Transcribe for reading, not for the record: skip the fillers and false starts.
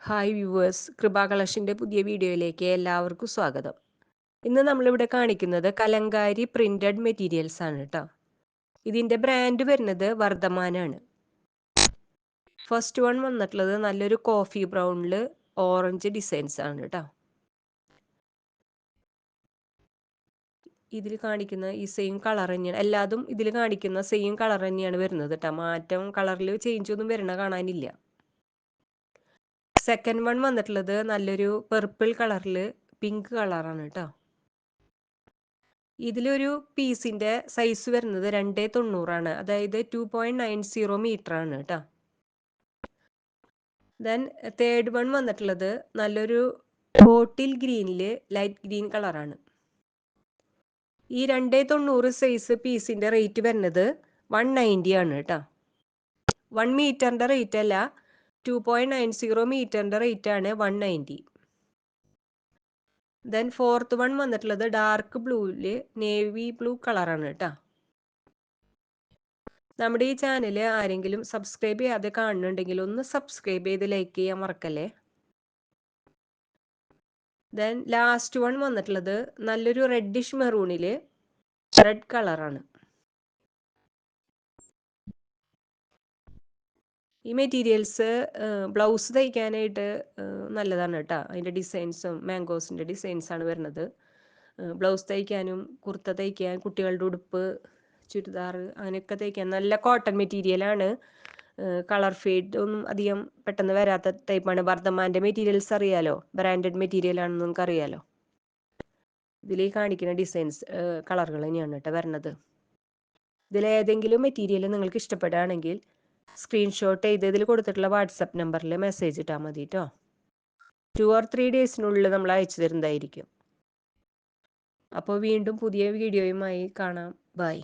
Hi viewers, കൃപ കളക്ഷൻ്റെ പുതിയ വീഡിയോയിലേക്ക് എല്ലാവർക്കും സ്വാഗതം. ഇന്ന് നമ്മളിവിടെ കാണിക്കുന്നത് കലങ്കാരി പ്രിന്റഡ് മെറ്റീരിയൽസ് ആണ് കേട്ടോ. ഇതിൻ്റെ ബ്രാൻഡ് വരുന്നത് വർദ്ധമാനാണ്. ഫസ്റ്റ് വൺ വന്നിട്ടുള്ളത് നല്ലൊരു കോഫി ബ്രൗണിൽ ഓറഞ്ച് ഡിസൈൻസ് ആണ് കേട്ടോ. ഇതിൽ കാണിക്കുന്ന ഈ സെയിം കളർ തന്നെയാണ്, എല്ലാതും ഇതിൽ കാണിക്കുന്ന സെയിം കളർ തന്നെയാണ് വരുന്നത് കേട്ടോ. മാറ്റം കളറിൽ ചേഞ്ച് ഒന്നും വരണ കാണാനില്ല. സെക്കൻഡ് വൺ വന്നിട്ടുള്ളത് നല്ലൊരു പെർപ്പിൾ കളറിൽ പിങ്ക് കളറാണ് കേട്ടോ. ഇതിലൊരു പീസിൻ്റെ സൈസ് വരുന്നത് 2.90 അതായത് 2.90 മീറ്റർ ആണ് കേട്ടോ. ദെൻ തേർഡ് വൺ വന്നിട്ടുള്ളത് നല്ലൊരു ബോട്ടിൽ ഗ്രീനിൽ ലൈറ്റ് ഗ്രീൻ കളറാണ്. ഈ 2.90 സൈസ് പീസിൻ്റെ റേറ്റ് വരുന്നത് 190 ആണ് കേട്ടോ. 1 മീറ്ററിൻ്റെ റേറ്റ് അല്ല, 2.90 മീറ്ററിൻ്റെ റേറ്റ് ആണ് 190. ദെൻ ഫോർത്ത് വൺ വന്നിട്ടുള്ളത് ഡാർക്ക് ബ്ലൂവിൽ നേവി ബ്ലൂ കളറാണ് കേട്ടോ. നമ്മുടെ ഈ ചാനൽ ആരെങ്കിലും സബ്സ്ക്രൈബ് ചെയ്യാതെ കാണുന്നുണ്ടെങ്കിൽ ഒന്ന് സബ്സ്ക്രൈബ് ചെയ്ത് ലൈക്ക് ചെയ്യാൻ മറക്കല്ലേ. ദെൻ ലാസ്റ്റ് വൺ വന്നിട്ടുള്ളത് നല്ലൊരു റെഡിഷ് മെറൂണിൽ റെഡ് കളറാണ്. ഈ മെറ്റീരിയൽസ് ബ്ലൗസ് തയ്ക്കാനായിട്ട് നല്ലതാണ് കേട്ടോ. അതിൻ്റെ ഡിസൈൻസും മാംഗോസിൻ്റെ ഡിസൈൻസാണ് വരുന്നത്. ബ്ലൗസ് തയ്ക്കാനും കുർത്ത തയ്ക്കാൻ, കുട്ടികളുടെ ഉടുപ്പ്, ചുരിദാർ അങ്ങനെയൊക്കെ തയ്ക്കാൻ നല്ല കോട്ടൺ മെറ്റീരിയലാണ്. കളർ ഫെയ്ഡ് ഒന്നും അധികം പെട്ടെന്ന് വരാത്ത ടൈപ്പാണ്. വർദ്ധമാൻ്റെ മെറ്റീരിയൽസ് അറിയാലോ, ബ്രാൻഡഡ് മെറ്റീരിയലാണെന്ന് നമുക്ക് അറിയാലോ. ഇതിൽ കാണിക്കുന്ന ഡിസൈൻസ് കളറുകൾ തന്നെയാണ് കേട്ടോ വരണത്. ഇതിലേതെങ്കിലും മെറ്റീരിയൽ നിങ്ങൾക്ക് ഇഷ്ടപ്പെടുകയാണെങ്കിൽ സ്ക്രീൻഷോട്ട് ചെയ്ത് ഇതിൽ കൊടുത്തിട്ടുള്ള വാട്സപ്പ് നമ്പറിൽ മെസ്സേജ് ഇട്ടാൽ മതി കേട്ടോ. 2 or 3 ഡേയ്സിനുള്ളിൽ നമ്മൾ അയച്ചു തരുന്നതായിരിക്കും. അപ്പോൾ വീണ്ടും പുതിയ വീഡിയോയുമായി കാണാം. ബൈ.